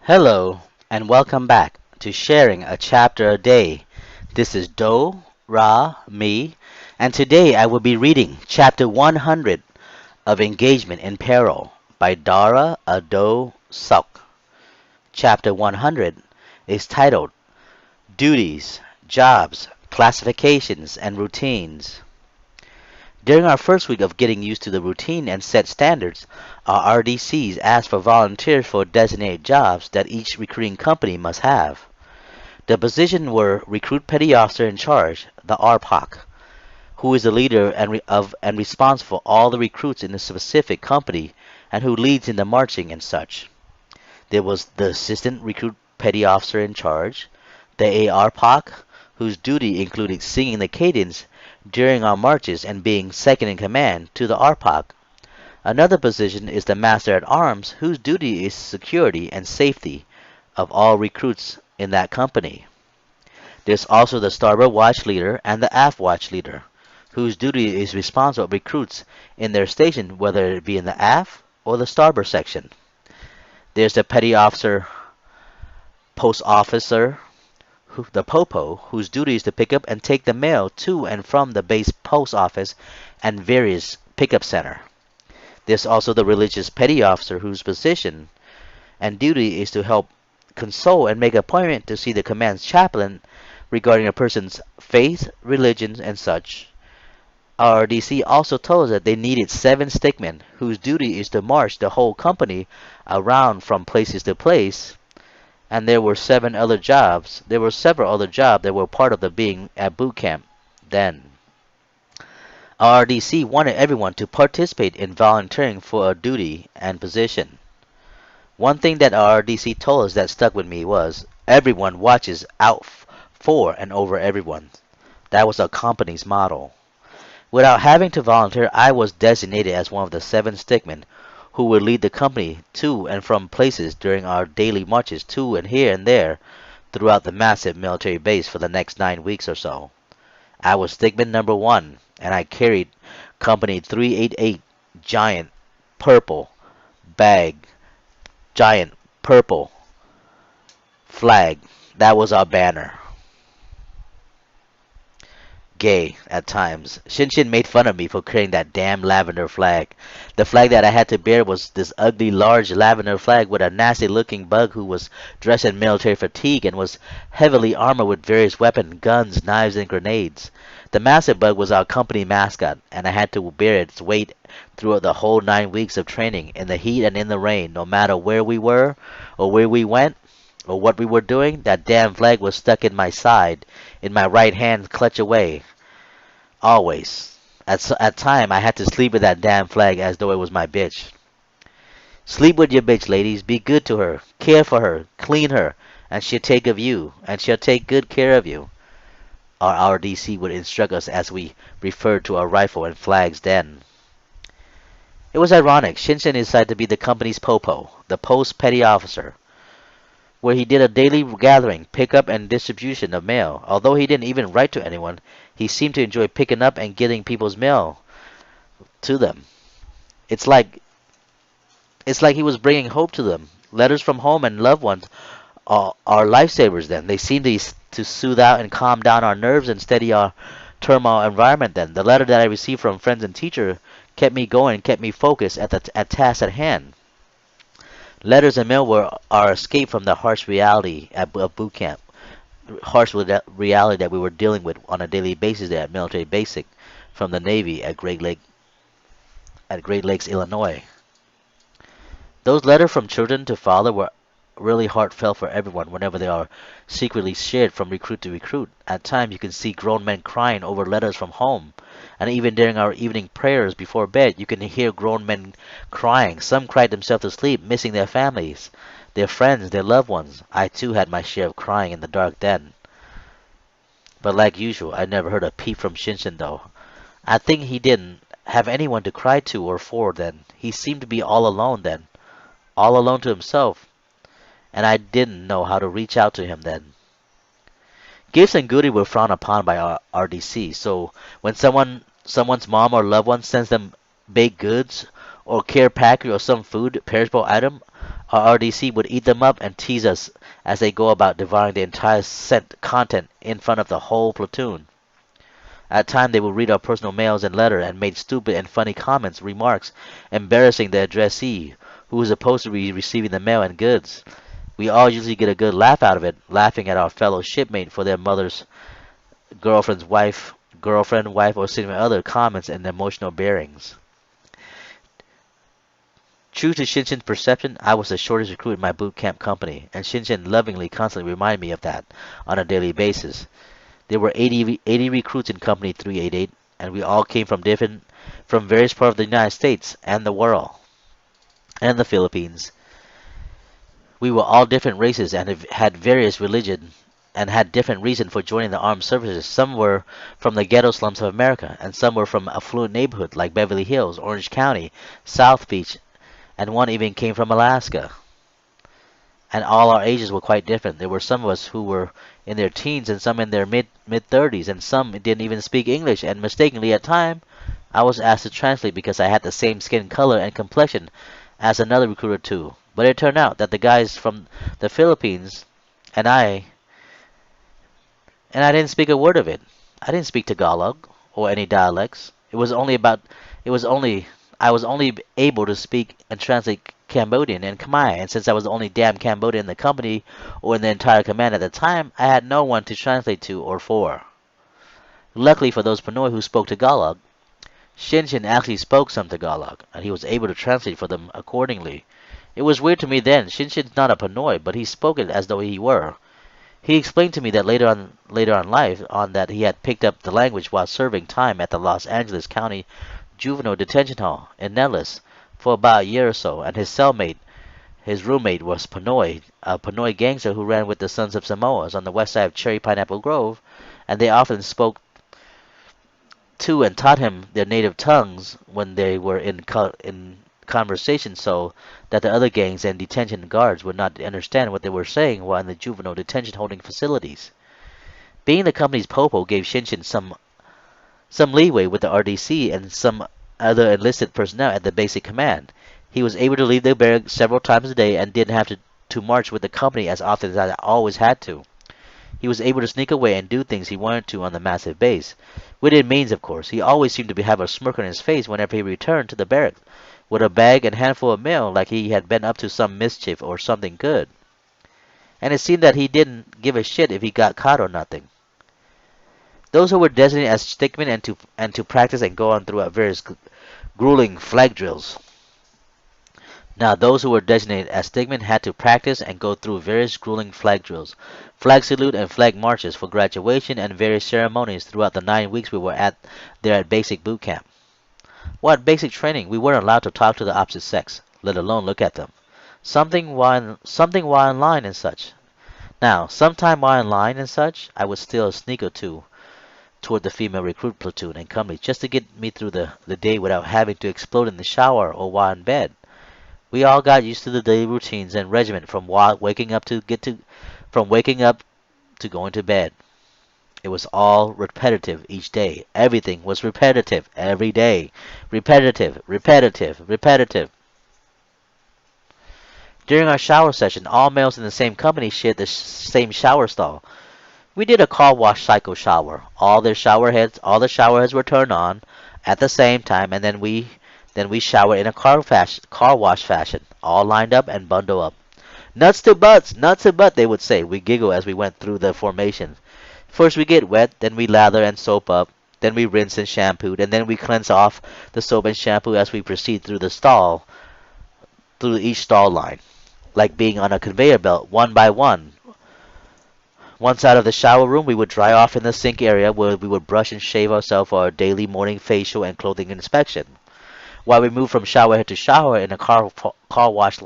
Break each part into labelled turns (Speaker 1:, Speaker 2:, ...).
Speaker 1: Hello, and welcome back to Sharing a Chapter a Day. This is Do, Ra, me, and today I will be reading Chapter 100 of Engagement in Peril by Dara Odoe. Chapter 100 is titled Duties, Jobs, Classifications, and Routines. During our first week of getting used to the routine and set standards, our RDCs asked for volunteers for designated jobs that each recruiting company must have. The positions were Recruit Petty Officer in Charge, the RPOC, who is the leader and responsible for all the recruits in the specific company and who leads in the marching and such. There was the Assistant Recruit Petty Officer in Charge, the ARPOC, whose duty included singing the cadence during our marches and being second in command to the RPOC. Another position is the Master at Arms, whose duty is security and safety of all recruits in that company. There's also the Starboard Watch Leader and the Aft Watch Leader, whose duty is responsible for recruits in their station, whether it be in the aft or the starboard section. There's the Petty Officer Post Officer, the Popo, whose duty is to pick up and take the mail to and from the base post office and various pickup center. There's also the Religious Petty Officer, whose position and duty is to help console and make appointment to see the command's chaplain regarding a person's faith, religion, and such. Our DC also told us that they needed 7 stickmen, whose duty is to march the whole company around from places to place. And there were 7 other jobs. There were several other jobs that were part of the being at boot camp then. Our RDC wanted everyone to participate in volunteering for a duty and position. One thing that our RDC told us that stuck with me was everyone watches out for and over everyone. That was our company's motto. Without having to volunteer, I was designated as one of the 7 stickmen who would lead the company to and from places during our daily marches to and here and there throughout the massive military base for the next 9 weeks or so. I was stickman number 1, and I carried Company 388 giant purple bag, giant purple flag. That was our banner. Gay at times. Shinshin made fun of me for carrying that damn lavender flag. The flag that I had to bear was this ugly large lavender flag with a nasty looking bug who was dressed in military fatigue and was heavily armored with various weapons, guns, knives, and grenades. The massive bug was our company mascot, and I had to bear its weight throughout the whole 9 weeks of training, in the heat and in the rain, no matter where we were, or where we went, or what we were doing. That damn flag was stuck in my side, in my right hand clutch away. Always. At time, I had to sleep with that damn flag as though it was my bitch. Sleep with your bitch, ladies. Be good to her. Care for her. Clean her. And she'll take of you. And she'll take good care of you. Our RDC would instruct us as we referred to our rifle and flags then. It was ironic. Shinshin decided to be the company's popo, the post petty officer, where he did a daily gathering, pickup, and distribution of mail. Although he didn't even write to anyone, he seemed to enjoy picking up and getting people's mail to them. It's like it's like he was bringing hope to them. Letters from home and loved ones are lifesavers then. They seem to soothe out and calm down our nerves and steady our turmoil environment then. The letter that I received from friends and teachers kept me going, kept me focused at tasks at hand. Letters and mail were our escape from the harsh reality of boot camp, harsh reality that we were dealing with on a daily basis there at Military Basic from the Navy at Great Lakes, Illinois. Those letters from children to father were really heartfelt for everyone whenever they are secretly shared from recruit to recruit. At times you can see grown men crying over letters from home, and even during our evening prayers before bed you can hear grown men crying. Some cried themselves to sleep, missing their families, their friends, their loved ones. I too had my share of crying in the dark then. But like usual, I never heard a peep from Shinshin though. I think he didn't have anyone to cry to or for then. He seemed to be all alone then, all alone to himself, and I didn't know how to reach out to him then. Gifts and goodies were frowned upon by our RDC, so when someone's mom or loved one sends them baked goods or care package or some food perishable item, Our RDC would eat them up and tease us as they go about devouring the entire sent content in front of the whole platoon. At times they would read our personal mails and letters and made stupid and funny comments, remarks, embarrassing the addressee who was supposed to be receiving the mail and goods. We all usually get a good laugh out of it, laughing at our fellow shipmate for their mother's girlfriend, wife, or significant other comments and emotional bearings. True to Shinshin's perception, I was the shortest recruit in my boot camp company, and Shinshin lovingly constantly reminded me of that on a daily basis. There were 80 recruits in Company 388, and we all came from various parts of the United States and the world, and the Philippines. We were all different races and had various religions and had different reasons for joining the armed services. Some were from the ghetto slums of America, and some were from affluent neighborhoods like Beverly Hills, Orange County, South Beach, and one even came from Alaska. And all our ages were quite different. There were some of us who were in their teens and some in their mid 30s, and some didn't even speak English. And mistakenly, at times, I was asked to translate because I had the same skin color and complexion as another recruiter too. But it turned out that the guys from the Philippines and I didn't speak a word of it. I didn't speak Tagalog or any dialects. It was only I was only able to speak and translate Cambodian and Khmer, and since I was the only damn Cambodian in the company or in the entire command at the time, I had no one to translate to or for. Luckily for those Pinoy who spoke Tagalog, Shinshin actually spoke some Tagalog, and he was able to translate for them accordingly. It was weird to me then. Shinshin's not a Pinoy, but he spoke it as though he were. He explained to me that later on life on that he had picked up the language while serving time at the Los Angeles County Juvenile Detention Hall in Nellis for about a year or so, and his roommate was Pinoy, a Pinoy gangster who ran with the Sons of Samoas on the west side of Cherry Pineapple Grove, and they often spoke to and taught him their native tongues when they were in conversation so that the other gangs and detention guards would not understand what they were saying while in the juvenile detention holding facilities. Being the company's popo gave Shinshin some leeway with the RDC and some other enlisted personnel at the basic command. He was able to leave the barracks several times a day and didn't have to march with the company as often as I always had to. He was able to sneak away and do things he wanted to on the massive base. Within means, of course. He always seemed to have a smirk on his face whenever he returned to the barracks with a bag and handful of mail like he had been up to some mischief or something good. And it seemed that he didn't give a shit if he got caught or nothing. Those who were designated as stickmen and to practice and go on throughout various grueling flag drills. Now, those who were designated as stickmen had to practice and go through various grueling flag drills, flag salute and flag marches for graduation and various ceremonies throughout the 9 weeks we were there at basic boot camp. While at basic training, we weren't allowed to talk to the opposite sex, let alone look at them. Something while in line and such. Now, sometime while in line and such, I would steal a sneak or two toward the female recruit platoon and company just to get me through the day without having to explode in the shower or while in bed. We all got used to the daily routines and regimen from waking up to going to bed. It was all repetitive each day. Everything was repetitive every day. Repetitive, repetitive, repetitive. During our shower session, all males in the same company shared the same shower stall. We did a car wash cycle shower. All the shower heads were turned on at the same time, and then we showered in a car wash fashion, all lined up and bundled up. Nuts to butts, they would say. We giggle as we went through the formation. First we get wet, then we lather and soap up, then we rinse and shampoo, and then we cleanse off the soap and shampoo as we proceed through each stall line, like being on a conveyor belt, one by one. Once out of the shower room, we would dry off in the sink area where we would brush and shave ourselves for our daily morning facial and clothing inspection. While we moved from shower head to shower in a car wash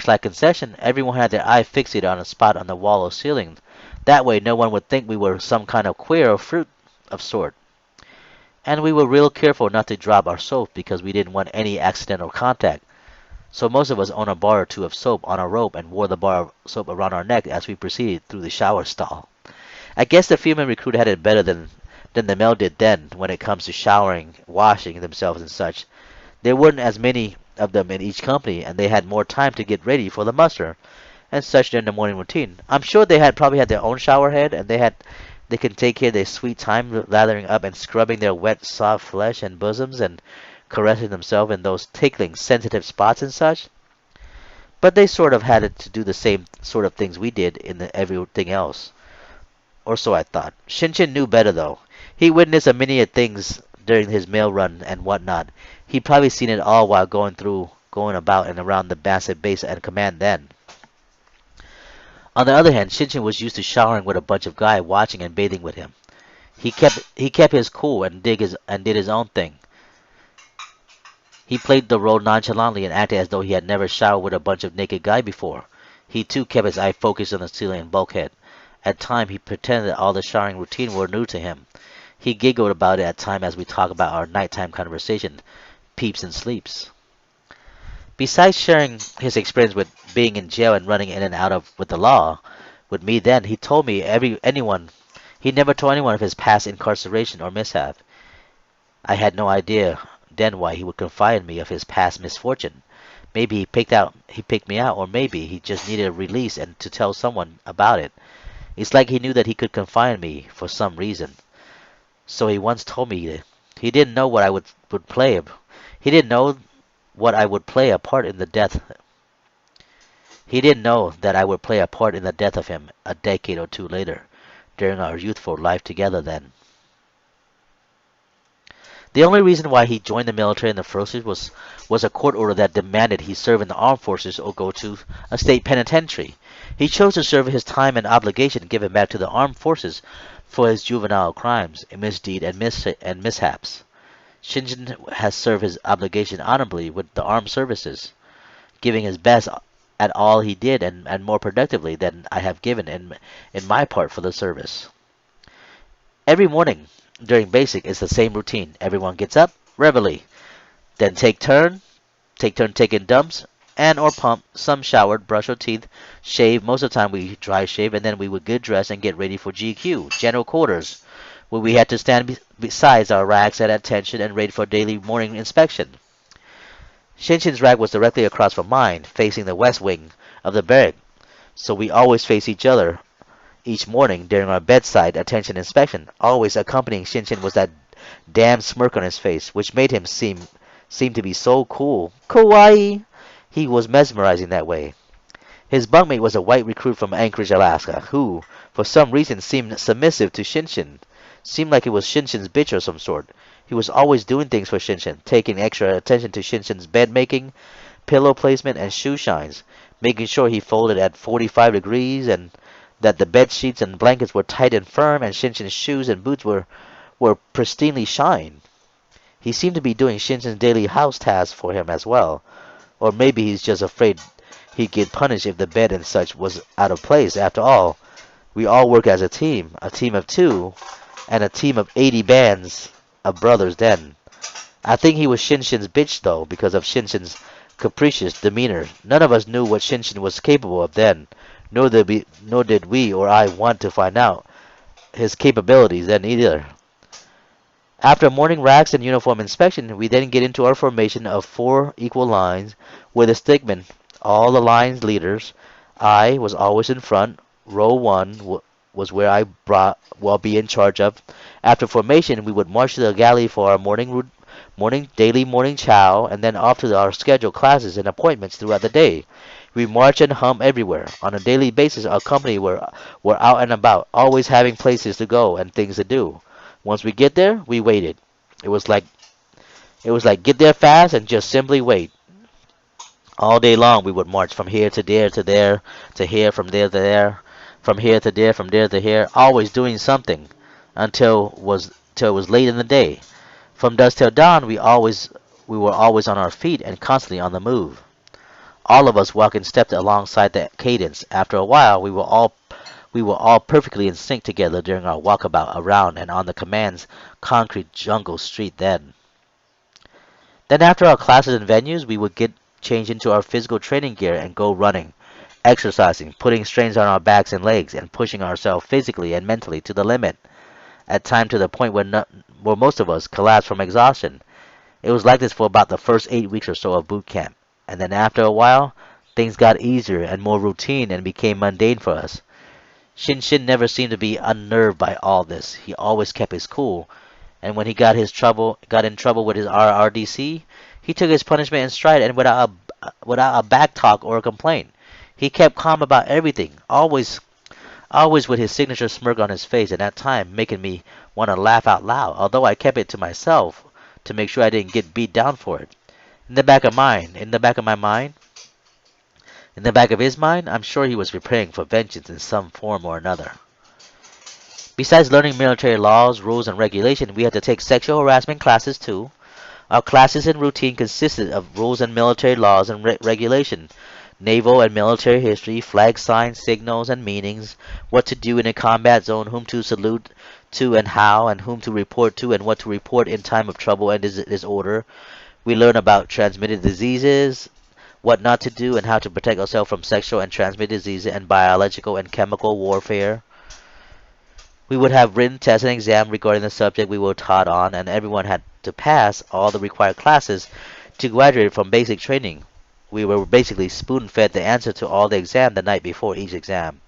Speaker 1: like concession, everyone had their eye fixated on a spot on the wall or ceiling. That way no one would think we were some kind of queer or fruit of sort. And we were real careful not to drop our soap because we didn't want any accidental contact. So most of us owned a bar or two of soap on a rope and wore the bar of soap around our neck as we proceeded through the shower stall. I guess the female recruit had it better than the male did then when it comes to showering, washing themselves and such. There weren't as many of them in each company, and they had more time to get ready for the muster and such during the morning routine. I'm sure they had probably had their own shower head, and they can take care of their sweet time lathering up and scrubbing their wet, soft flesh and bosoms and caressing themselves in those tickling, sensitive spots and such. But they sort of had to do the same sort of things we did in everything else, or so I thought. Shinchin knew better though. He witnessed a many of things during his mail run and whatnot. He'd probably seen it all while going about and around the massive base and command then. On the other hand, Shinchin was used to showering with a bunch of guys watching and bathing with him. He kept his cool and did his own thing. He played the role nonchalantly and acted as though he had never showered with a bunch of naked guys before. He too kept his eye focused on the ceiling and bulkhead. At times he pretended that all the showering routine were new to him. He giggled about it at times as we talked about our nighttime conversation, peeps and sleeps. Besides sharing his experience with being in jail and running in and out of with the law, with me then, he told me anyone he never told anyone of his past incarceration or mishap. I had no idea then why he would confide in me of his past misfortune. Maybe he picked me out, or maybe he just needed a release and to tell someone about it. It's like he knew that he could confide in me for some reason. So he once told me that he didn't know what I would play. He didn't know what I would play a part in the death. He didn't know that I would play a part in the death of him a decade or two later, during our youthful life together then. The only reason why he joined the military in the first place was a court order that demanded he serve in the armed forces or go to a state penitentiary. He chose to serve his time and obligation given back to the armed forces for his juvenile crimes, misdeed, and mishaps. Shinjin has served his obligation honorably with the armed services, giving his best at all he did and more productively than I have given in my part for the service. Every morning during basic it's the same routine. Everyone gets up, reveille, then take turn taking dumps and or pump, some showered, brush our teeth, shave. Most of the time we dry shave and then we would get dressed and get ready for GQ, general quarters, where we had to stand besides our racks at attention and ready for daily morning inspection. Shinshin's rack was directly across from mine, facing the west wing of the barrack, so we always faced each other each morning during our bedside attention inspection. Always accompanying Shinshin was that damn smirk on his face, which made him seem to be so cool. Kawaii! He was mesmerizing that way. His bunkmate was a white recruit from Anchorage, Alaska, who, for some reason, seemed submissive to Shinshin. Seemed like it was Shinshin's bitch or some sort. He was always doing things for Shinshin, taking extra attention to Shinshin's bed making, pillow placement, and shoe shines, making sure he folded at 45 degrees and that the bed sheets and blankets were tight and firm, and Shinshin's shoes and boots were pristinely shined. He seemed to be doing Shinshin's daily house tasks for him as well. Or maybe he's just afraid he'd get punished if the bed and such was out of place. After all, we all work as a team of two, and a team of 80 bands of brothers then. I think he was Shinshin's bitch though, because of Shinshin's capricious demeanor. None of us knew what Shinshin was capable of then, nor did we or I want to find out his capabilities then either. After morning racks and uniform inspection, we then get into our formation of 4 equal lines with a stickman, all the lines leaders. I was always in front. Row 1 was where will be in charge of. After formation, we would march to the galley for our daily morning chow, and then off to our scheduled classes and appointments throughout the day. We march and hum everywhere. On a daily basis, our company were out and about, always having places to go and things to do. Once we get there, we waited. It was like get there fast and just simply wait. All day long we would march from here to there to there to here, from there to there, from here to there, from there to here, always doing something till it was late in the day. From dusk till dawn we were always on our feet and constantly on the move. All of us walking stepped alongside the cadence. After a while we were all perfectly in sync together during our walkabout around and on the command's concrete jungle street then. Then after our classes and venues, we would get changed into our physical training gear and go running, exercising, putting strains on our backs and legs, and pushing ourselves physically and mentally to the limit, at times to the point where most of us collapsed from exhaustion. It was like this for about the first 8 weeks or so of boot camp, and then after a while, things got easier and more routine and became mundane for us. Shin Shin never seemed to be unnerved by all this. He always kept his cool, and when he got in trouble with his RRDC, he took his punishment in stride and without a back talk or a complaint. He kept calm about everything, always with his signature smirk on his face, and at times making me want to laugh out loud, although I kept it to myself to make sure I didn't get beat down for it. In the back of his mind, I'm sure he was preparing for vengeance in some form or another. Besides learning military laws, rules, and regulations, we had to take sexual harassment classes too. Our classes and routine consisted of rules and military laws and regulation, naval and military history, flag signs, signals, and meanings, what to do in a combat zone, whom to salute to and how, and whom to report to, and what to report in time of trouble and disorder. We learn about transmitted diseases, what not to do, and how to protect ourselves from sexual and transmitted diseases and biological and chemical warfare. We would have written tests and exams regarding the subject we were taught on, and everyone had to pass all the required classes to graduate from basic training. We were basically spoon-fed the answer to all the exam the night before each exam.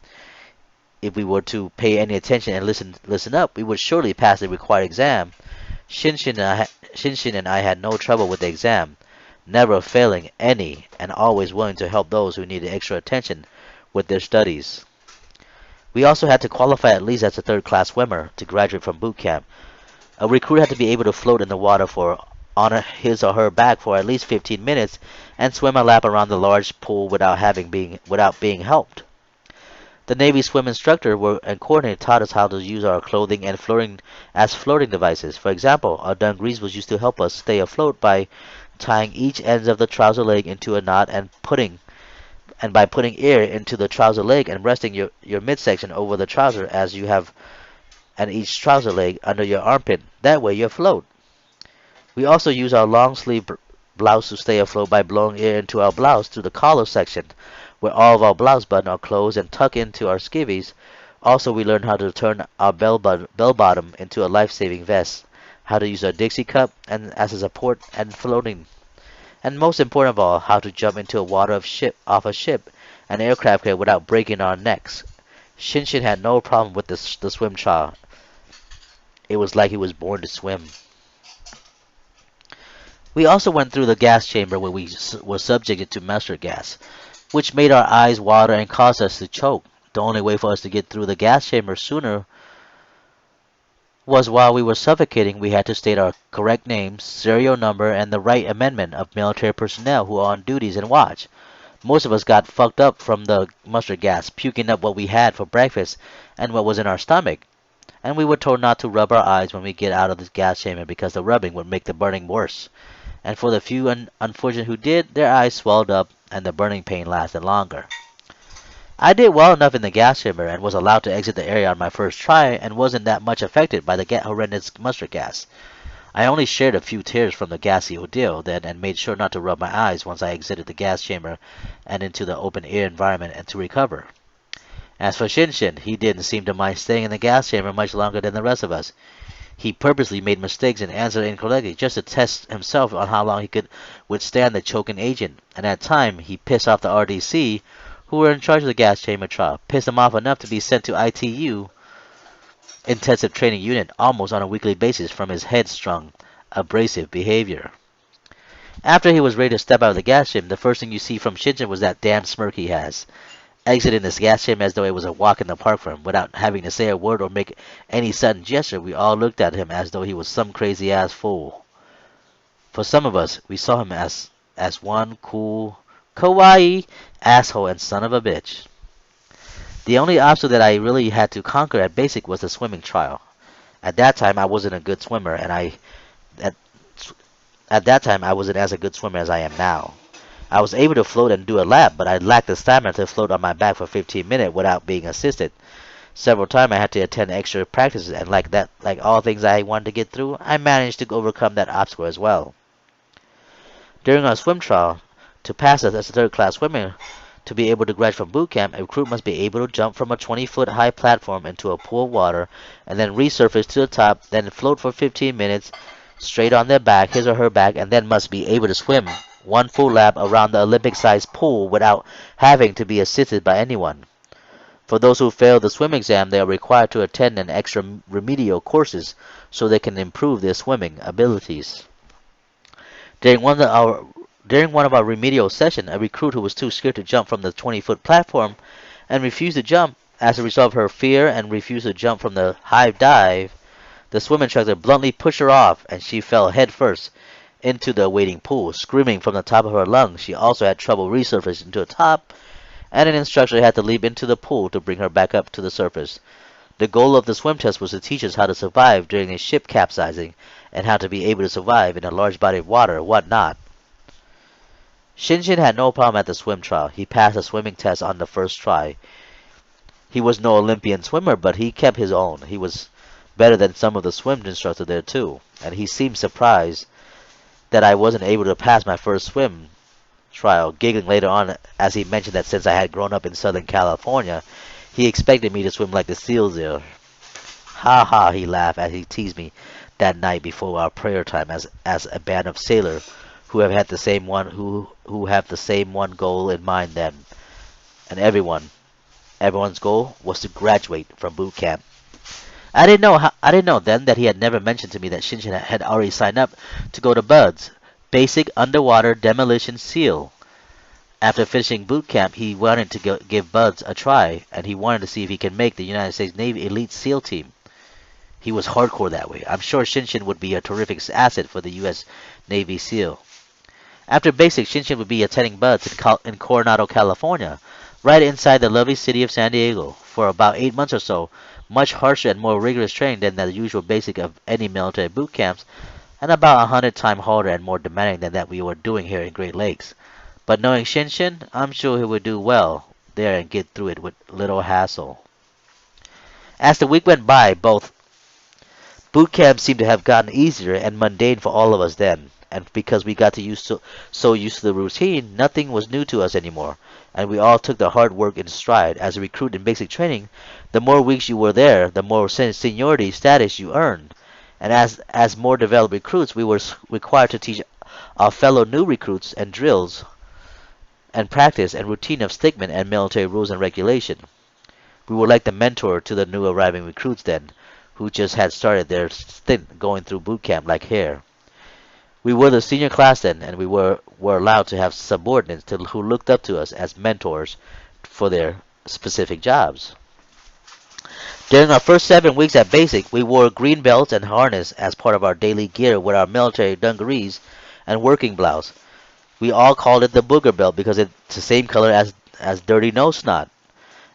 Speaker 1: If we were to pay any attention and listen up, we would surely pass the required exam. Shinshin and I had no trouble with the exam, never failing any, and always willing to help those who needed extra attention with their studies. We also had to qualify at least as a third-class swimmer to graduate from boot camp. A recruit had to be able to float in the water on his or her back for at least 15 minutes and swim a lap around the large pool without being helped. The Navy swim instructor and coordinator taught us how to use our clothing and floating devices. For example, our dungarees was used to help us stay afloat by tying each ends of the trouser leg into a knot and by putting air into the trouser leg and resting your midsection over the trouser as you have and each trouser leg under your armpit. That way you float. We also use our long sleeve blouse to stay afloat by blowing air into our blouse through the collar section, where all of our blouse buttons are closed and tucked into our skivvies. Also, we learned how to turn our bell bottom into a life-saving vest, how to use our Dixie cup and as a support and floating, and most important of all, how to jump into a water off a ship, an aircraft carrier without breaking our necks. Shinshin had no problem with the swim trial. It was like he was born to swim. We also went through the gas chamber where we were subjected to mustard gas, which made our eyes water and caused us to choke. The only way for us to get through the gas chamber sooner was while we were suffocating, we had to state our correct name, serial number, and the right amendment of military personnel who are on duties and watch. Most of us got fucked up from the mustard gas, puking up what we had for breakfast and what was in our stomach. And we were told not to rub our eyes when we get out of the gas chamber because the rubbing would make the burning worse. And for the few unfortunate who did, their eyes swelled up and the burning pain lasted longer. I did well enough in the gas chamber and was allowed to exit the area on my first try and wasn't that much affected by the horrendous mustard gas. I only shed a few tears from the gassy ordeal then and made sure not to rub my eyes once I exited the gas chamber and into the open air environment and to recover. As for Shinshin, he didn't seem to mind staying in the gas chamber much longer than the rest of us. He purposely made mistakes and answered incorrectly just to test himself on how long he could withstand the choking agent, and at times he pissed off the RDC who were in charge of the gas chamber trial, pissed them off enough to be sent to ITU, intensive training unit, almost on a weekly basis from his headstrong, abrasive behavior. After he was ready to step out of the gas chamber, the first thing you see from Shinshin was that damn smirk he has, exiting this gas chamber as though it was a walk in the park for him, without having to say a word or make any sudden gesture. We all looked at him as though he was some crazy-ass fool. For some of us, we saw him as one cool, kawaii asshole and son of a bitch. The only obstacle that I really had to conquer at basic was the swimming trial. At that time, I wasn't a good swimmer, and at that time I wasn't as a good swimmer as I am now. I was able to float and do a lap, but I lacked the stamina to float on my back for 15 minutes without being assisted. Several times I had to attend extra practices, and like all things I wanted to get through, I managed to overcome that obstacle as well. During our swim trial, to pass as a third-class swimmer, to be able to graduate from boot camp, a recruit must be able to jump from a 20-foot high platform into a pool of water and then resurface to the top, then float for 15 minutes, straight on their back, his or her back, and then must be able to swim one full lap around the Olympic-sized pool without having to be assisted by anyone. For those who fail the swim exam, they are required to attend an extra remedial courses so they can improve their swimming abilities. During one of our during one of our remedial sessions, a recruit who was too scared to jump from the 20-foot platform and refused to jump as a result of her fear and refused to jump from the high dive, the swim instructor bluntly pushed her off and she fell headfirst into the waiting pool, screaming from the top of her lungs. She also had trouble resurfacing to the top, and an instructor had to leap into the pool to bring her back up to the surface. The goal of the swim test was to teach us how to survive during a ship capsizing and how to be able to survive in a large body of water and whatnot. Shinshin had no problem at the swim trial. He passed the swimming test on the first try. He was no Olympian swimmer, but he kept his own. He was better than some of the swim instructors there too, and he seemed surprised that I wasn't able to pass my first swim trial, giggling later on as he mentioned that since I had grown up in Southern California, he expected me to swim like the seals there. Ha ha, he laughed as he teased me that night before our prayer time as a band of sailors who have had the same one who have the same one goal in mind then. And everyone's goal was to graduate from boot camp. I didn't know then that he had never mentioned to me that Shinshin had already signed up to go to BUDS, Basic Underwater Demolition SEAL. After finishing boot camp, he wanted to give BUDS a try, and he wanted to see if he could make the United States Navy Elite SEAL team. He was hardcore that way. I'm sure Shinshin would be a terrific asset for the U.S. Navy SEAL. After basic, Shinshin would be attending BUDS in Coronado, California, right inside the lovely city of San Diego, for about 8 months or so, much harsher and more rigorous training than the usual basic of any military boot camps, and about 100 times harder and more demanding than that we were doing here in Great Lakes. But knowing Shinshin, I'm sure he would do well there and get through it with little hassle. As the week went by, both boot camp seemed to have gotten easier and mundane for all of us then, and because we got so used to the routine, nothing was new to us anymore, and we all took the hard work in stride. As a recruit in basic training, the more weeks you were there, the more seniority status you earned, and as more developed recruits, we were required to teach our fellow new recruits and drills and practice and routine of stickmen and military rules and regulation. We were like the mentor to the new arriving recruits then, who just had started their stint going through boot camp like here. We were the senior class then, and we were allowed to have subordinates who looked up to us as mentors for their specific jobs. During our first 7 weeks at basic, we wore green belts and harness as part of our daily gear with our military dungarees and working blouse. We all called it the booger belt because it's the same color as dirty nose snot.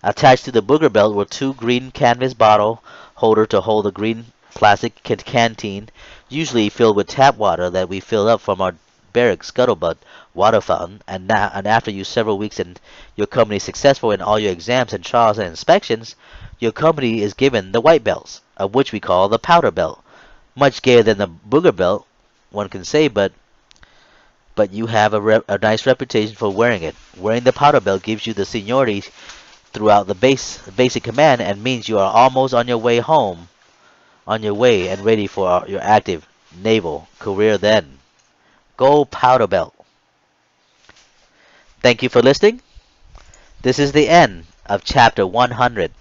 Speaker 1: Attached to the booger belt were 2 green canvas bottle holders to hold a green plastic canteen, usually filled with tap water that we filled up from our barracks scuttlebutt water fountain. And after several weeks and your company is successful in all your exams and trials and inspections, your company is given the white belts, of which we call the powder belt. Much gayer than the booger belt, one can say, but you have a nice reputation for wearing it. Wearing the powder belt gives you the seniority throughout the basic command and means you are almost on your way home, on your way and ready for your active naval career then. Go powder belt. Thank you for listening. This is the end of chapter 100.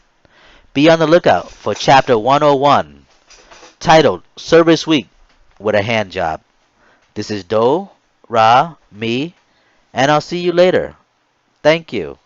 Speaker 1: Be on the lookout for chapter 101, titled Service Week with a Hand Job. This is Do, Ra, me, and I'll see you later. Thank you.